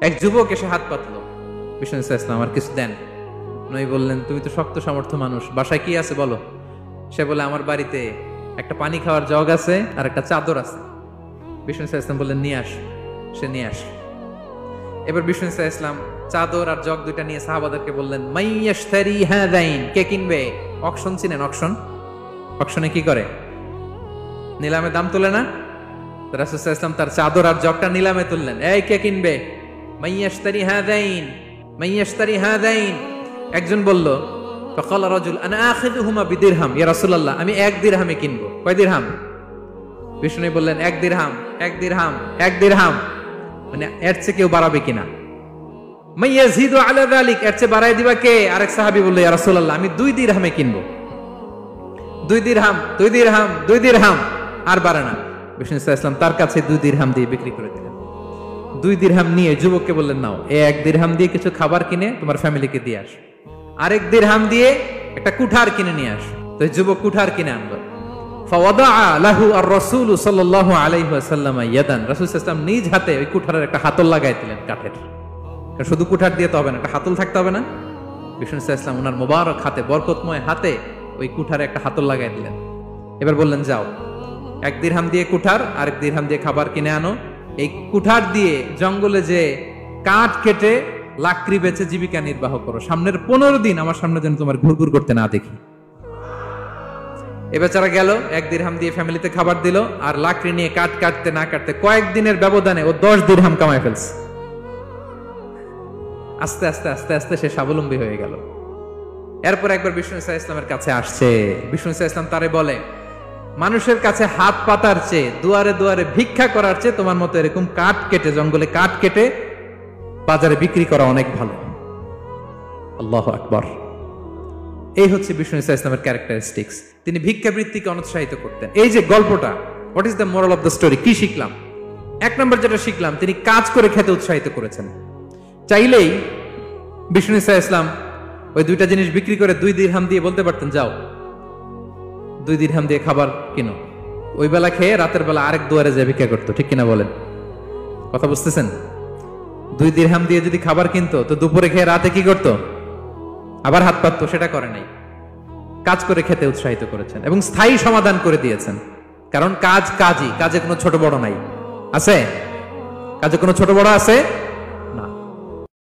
এক যুবক এসে হাত পাতলো, বিষ্ণু ইসলাম আমার কিছু দেন। নবী বললেন, তুমি তো শক্ত সামর্থ্য মানুষ, বাসায় কি আছে বলো। সে বলে, আমার বাড়িতে একটা পানি খাওয়ার জগ আছে আর একটা চাদর আছে। বিষ্ণু ইসলাম বললেন, নিয়ে আস। সে নিয়ে আস। এবার বিষ্ণু ইসলাম চাদর আর জগ দুইটা নিয়ে সাহাবাদেরকে বললেন, মাইয়াশতারি হাযাইন, কে কিনবে? অকশন চিনেন? অকশন, অকশনে কি করে? নিলামে দাম তোলে না? রাসূল সাল্লাল্লাহু আলাইহি ওয়াসাল্লাম তার চাদর আর জগটা নিলামে তুললেন। এই কে কিনবে? মাইয়াশতারি হাযাইন, মাইয়াশতারি হাযাইন। একজন বলল, ফাকালা রাজুল আনা আখিযুহুমা বিদিরহাম, ইয়া রাসূলুল্লাহ আমি 1 দিরহামে কিনবো। কয় দিরহাম? বিষ্ণু বললেন, 1 দিরহাম, 1 দিরহাম, 1 দিরহাম। মানে এর চেয়ে কেউ বাড়াবে কিনা? মাইয়াজিদু আলা যালিক, এর চেয়ে বাড়ায় দিবা কে? আরেক সাহাবী বলল, ইয়া রাসূলুল্লাহ আমি 2 দিরহামে কিনবো। 2 দিরহাম, 2 দিরহাম, 2 দিরহাম, আর বাড়ে না। বিষ্ণু ইসলাম তার কাছে 2 দিরহাম দিয়ে বিক্রি করে দিলেন। 2 দিরহাম নিয়ে যুবককে বললেন, নাও, 1 দিরহাম দিয়ে কিছু খাবার কিনে তোমার ফ্যামিলিকে দিয়ে আস। আরেক দিরহাম দিয়ে একটা কুঠার কিনে নিয়ে আস। তো যুবক কুঠার কিনে আনলো। ফাওয়াদাআ লাহু আর-রাসূল সাল্লাল্লাহু আলাইহি ওয়াসাল্লাম ইয়াদান, রাসূল সাল্লাল্লাহু আলাইহি ওয়াসাল্লাম নিজ হাতে ওই কুঠারের একটা হাতল লাগাই দিলেন কাঠের। কারণ শুধু কুঠার দিয়ে তো হবে না, একটা হাতল থাকতে হবে না? বিষ্ণু সাল্লাল্লাহু আলাইহি ওয়াসাল্লাম ওনার মোবারক হাতে, বরকতময় হাতে ওই কুঠারে একটা হাতল লাগাই দিলেন। এবার বললেন, যাও, 1 দিরহাম দিয়ে কুঠার, আরেক দিরহাম দিয়ে খাবার কিনে আনো। এই কুঠার দিয়ে জঙ্গলে যে কাঠ কেটে লাকড়ি বেচে জীবিকা নির্বাহ করো। সামনের 15 দিন আমার সামনে যেন তোমার ঘুরঘুর করতে না দেখি। এ বেচারা গেল, 1 দিরহাম দিয়ে ফ্যামিলিতে খাবার দিল, আর লাকড়ি নিয়ে কাঠ কাটতে না কাটতে কয়েকদিনের ব্যবধানে ও 10 দিরহাম কামায় ফেলছে। আস্তে আস্তে আস্তে আস্তে সে স্বাবলম্বী হয়ে গেল। এরপর একবার বিষ্ণু ইসলামের কাছে আসছে। বিষ্ণু ইসলাম তারে বলে, মানুষের কাছে হাত পাতার চেয়ে, দুয়ারে দুয়ারে ভিক্ষা করার চেয়ে তোমার মতো এরকম কাঠ কেটে, জঙ্গলে কাঠ কেটে বাজারে বিক্রি করা অনেক ভালো। আল্লাহু আকবার। এই হচ্ছে বিষ্ণু ইসলামের ক্যারেক্টারিস্টিক্স। তিনি ভিক্ষাবৃত্তিকে অনুৎসাহিত করতেন। এই যে গল্পটা, what is the moral of the story? কি শিখলাম? 1 নম্বর যেটা শিখলাম, তিনি কাজ করে খেতে উৎসাহিত করেছেন। চাইলেই বিষ্ণু ইসলাম ওই 2টা জিনিস বিক্রি করে 2 দিরহাম দিয়ে বলতে পারতেন, যাও 2 দিরহাম দিয়ে খাবার কিনো। ওই বেলা খেয়ে রাতের বেলা আরেক দুয়ারে যে ভিক্ষা করতো, ঠিক কিনা বলেন? কথা বুঝতেছেন? 2 দিরহাম দিয়ে যদি খাবার কিনতো, তো দুপুরে খেয়ে রাতে কি করতো? আবার হাত পাততো। সেটা করে নাই। কাজ করে খেতে উৎসাহিত করেছেন এবং স্থায়ী সমাধান করে দিয়েছেন। কারণ কাজ কাজই, কাজে কোনো ছোট বড় নাই। আছে? কাজে কোনো ছোট বড় আছে?